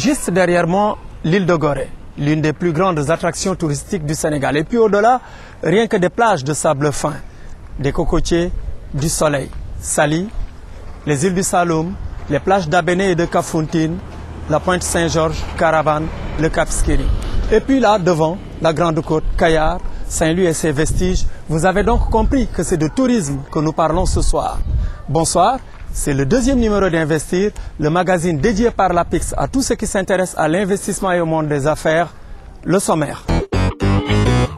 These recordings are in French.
juste derrière moi l'île de Gorée, l'une des plus grandes attractions touristiques du Sénégal. Et puis au-delà, rien que des plages de sable fin, des cocotiers, du soleil, Saly, les îles du Saloum, les plages d'Abéné et de Kafountine, la pointe Saint-Georges, Caravane, le Cap Skirring. Et puis là, devant, la Grande Côte, Kayar, Saint-Louis et ses vestiges. Vous avez donc compris que c'est de tourisme que nous parlons ce soir. Bonsoir, c'est le deuxième numéro d'Investir, le magazine dédié par l'APIX à tous ceux qui s'intéressent à l'investissement et au monde des affaires. Le sommaire.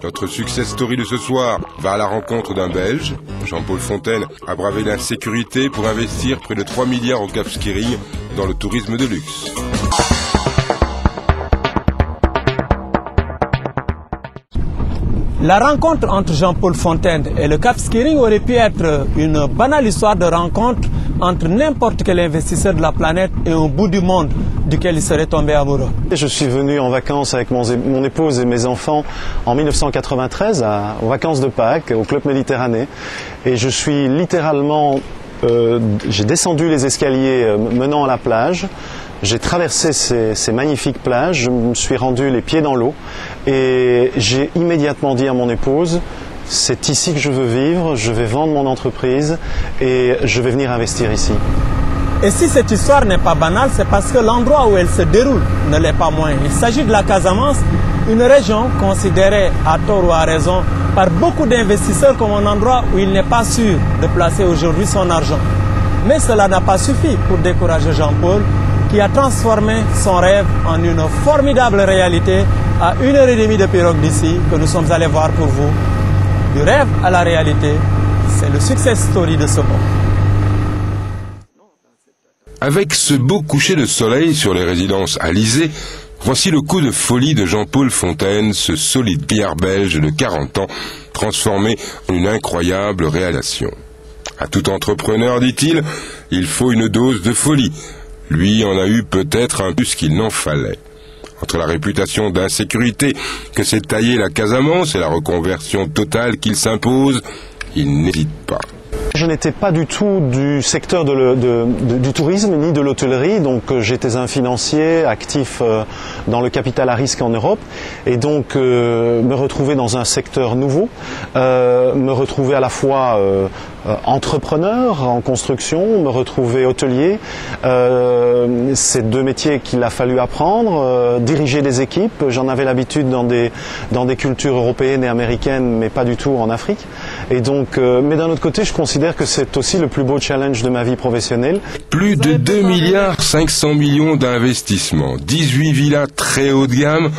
Notre success story de ce soir va à la rencontre d'un Belge. Jean-Paul Fontaine a bravé l'insécurité pour investir près de 3 milliards au Cap Skirring dans le tourisme de luxe. La rencontre entre Jean-Paul Fontaine et le Cap Skirring aurait pu être une banale histoire de rencontre entre n'importe quel investisseur de la planète et un bout du monde duquel il serait tombé amoureux. Je suis venu en vacances avec mon épouse et mes enfants en 1993 aux vacances de Pâques au Club Méditerranée et je suis littéralement, j'ai descendu les escaliers menant à la plage. J'ai traversé ces magnifiques plages, je me suis rendu les pieds dans l'eau et j'ai immédiatement dit à mon épouse, c'est ici que je veux vivre, je vais vendre mon entreprise et je vais venir investir ici. Et si cette histoire n'est pas banale, c'est parce que l'endroit où elle se déroule ne l'est pas moins. Il s'agit de la Casamance, une région considérée à tort ou à raison par beaucoup d'investisseurs comme un endroit où il n'est pas sûr de placer aujourd'hui son argent. Mais cela n'a pas suffi pour décourager Jean-Paul, qui a transformé son rêve en une formidable réalité à 1h30 de pirogue d'ici que nous sommes allés voir pour vous. Du rêve à la réalité, c'est le success story de ce moment. Avec ce beau coucher de soleil sur les résidences Alizé, voici le coup de folie de Jean-Paul Fontaine, ce solide gaillard belge de 40 ans, transformé en une incroyable réalisation. À tout entrepreneur, dit-il, il faut une dose de folie. Lui en a eu peut-être un plus qu'il n'en fallait. Entre la réputation d'insécurité que s'est taillée la Casamance et la reconversion totale qu'il s'impose, il n'hésite pas. Je n'étais pas du tout du secteur du tourisme ni de l'hôtellerie, donc j'étais un financier actif dans le capital à risque en Europe et donc me retrouver dans un secteur nouveau, me retrouver à la fois entrepreneur en construction, me retrouver hôtelier, c'est deux métiers qu'il a fallu apprendre, diriger des équipes, j'en avais l'habitude dans des cultures européennes et américaines mais pas du tout en Afrique et donc, mais d'un autre côté je considère que c'est aussi le plus beau challenge de ma vie professionnelle. Plus de 2 milliards 500 millions d'investissements, 18 villas très haut de gamme.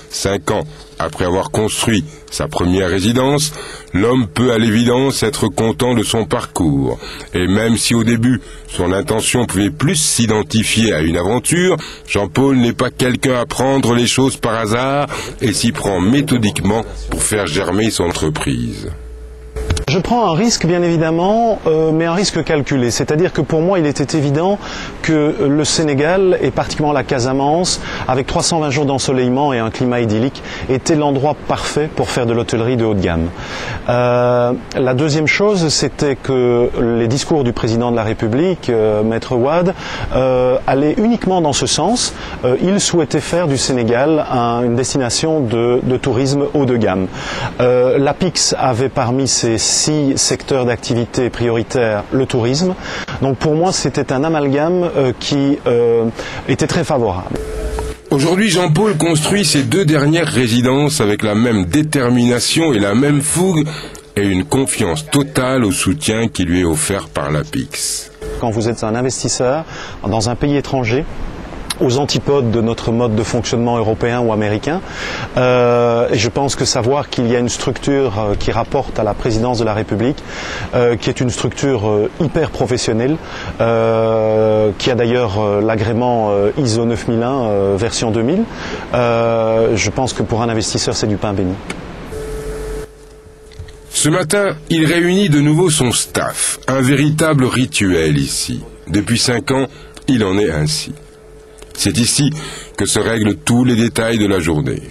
5 ans après avoir construit sa première résidence, l'homme peut à l'évidence être content de son parcours. Et même si au début, son intention pouvait plus s'identifier à une aventure, Jean-Paul n'est pas quelqu'un à prendre les choses par hasard et s'y prend méthodiquement pour faire germer son entreprise. Je prends un risque bien évidemment, mais un risque calculé. C'est-à-dire que pour moi il était évident que le Sénégal et particulièrement la Casamance, avec 320 jours d'ensoleillement et un climat idyllique, était l'endroit parfait pour faire de l'hôtellerie de haut de gamme. La deuxième chose, c'était que les discours du président de la République, Maître Wade, allaient uniquement dans ce sens. Il souhaitait faire du Sénégal une destination de tourisme haut de gamme. L'APIX avait parmi ses 6 secteurs d'activité prioritaires le tourisme. Donc pour moi, c'était un amalgame qui était très favorable. Aujourd'hui, Jean-Paul construit ses 2 dernières résidences avec la même détermination et la même fougue et une confiance totale au soutien qui lui est offert par l'APIX. Quand vous êtes un investisseur dans un pays étranger, aux antipodes de notre mode de fonctionnement européen ou américain. Et je pense que savoir qu'il y a une structure qui rapporte à la présidence de la République, qui est une structure hyper professionnelle, qui a d'ailleurs l'agrément ISO 9001 version 2000, je pense que pour un investisseur c'est du pain béni. Ce matin, il réunit de nouveau son staff, un véritable rituel ici. Depuis 5 ans, il en est ainsi. C'est ici que se règlent tous les détails de la journée.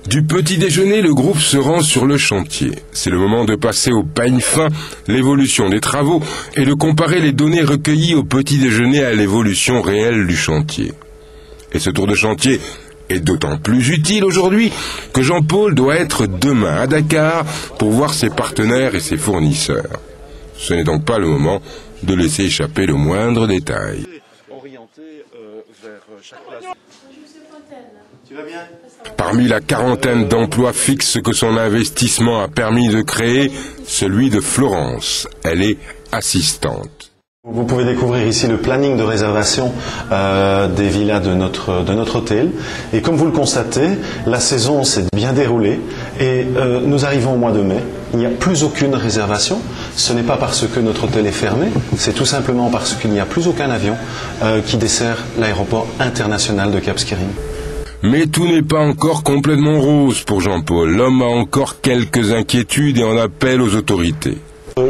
Du petit déjeuner, le groupe se rend sur le chantier. C'est le moment de passer au peigne fin l'évolution des travaux et de comparer les données recueillies au petit déjeuner à l'évolution réelle du chantier. Et ce tour de chantier est d'autant plus utile aujourd'hui que Jean-Paul doit être demain à Dakar pour voir ses partenaires et ses fournisseurs. Ce n'est donc pas le moment de laisser échapper le moindre détail. Parmi la quarantaine d'emplois fixes que son investissement a permis de créer, celui de Florence. Elle est assistante. Vous pouvez découvrir ici le planning de réservation des villas de notre hôtel. Et comme vous le constatez, la saison s'est bien déroulée et nous arrivons au mois de mai. Il n'y a plus aucune réservation. Ce n'est pas parce que notre hôtel est fermé, c'est tout simplement parce qu'il n'y a plus aucun avion qui dessert l'aéroport international de Cap Skirring. Mais tout n'est pas encore complètement rose pour Jean-Paul. L'homme a encore quelques inquiétudes et en appelle aux autorités.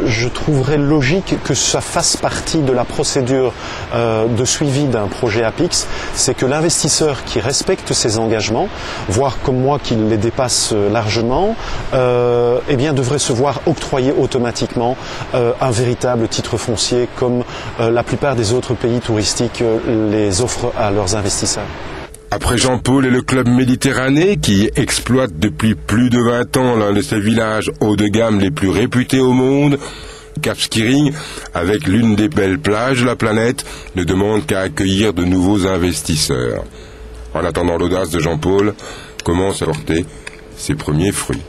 Je trouverais logique que ça fasse partie de la procédure de suivi d'un projet APIX, c'est que l'investisseur qui respecte ses engagements, voire comme moi qui les dépasse largement, eh bien devrait se voir octroyer automatiquement un véritable titre foncier comme la plupart des autres pays touristiques les offrent à leurs investisseurs. Après Jean-Paul et le club Méditerranée, qui exploite depuis plus de 20 ans l'un de ces villages haut de gamme les plus réputés au monde, Cap Skirring, avec l'une des belles plages de la planète, ne demande qu'à accueillir de nouveaux investisseurs. En attendant, l'audace de Jean-Paul commence à porter ses premiers fruits.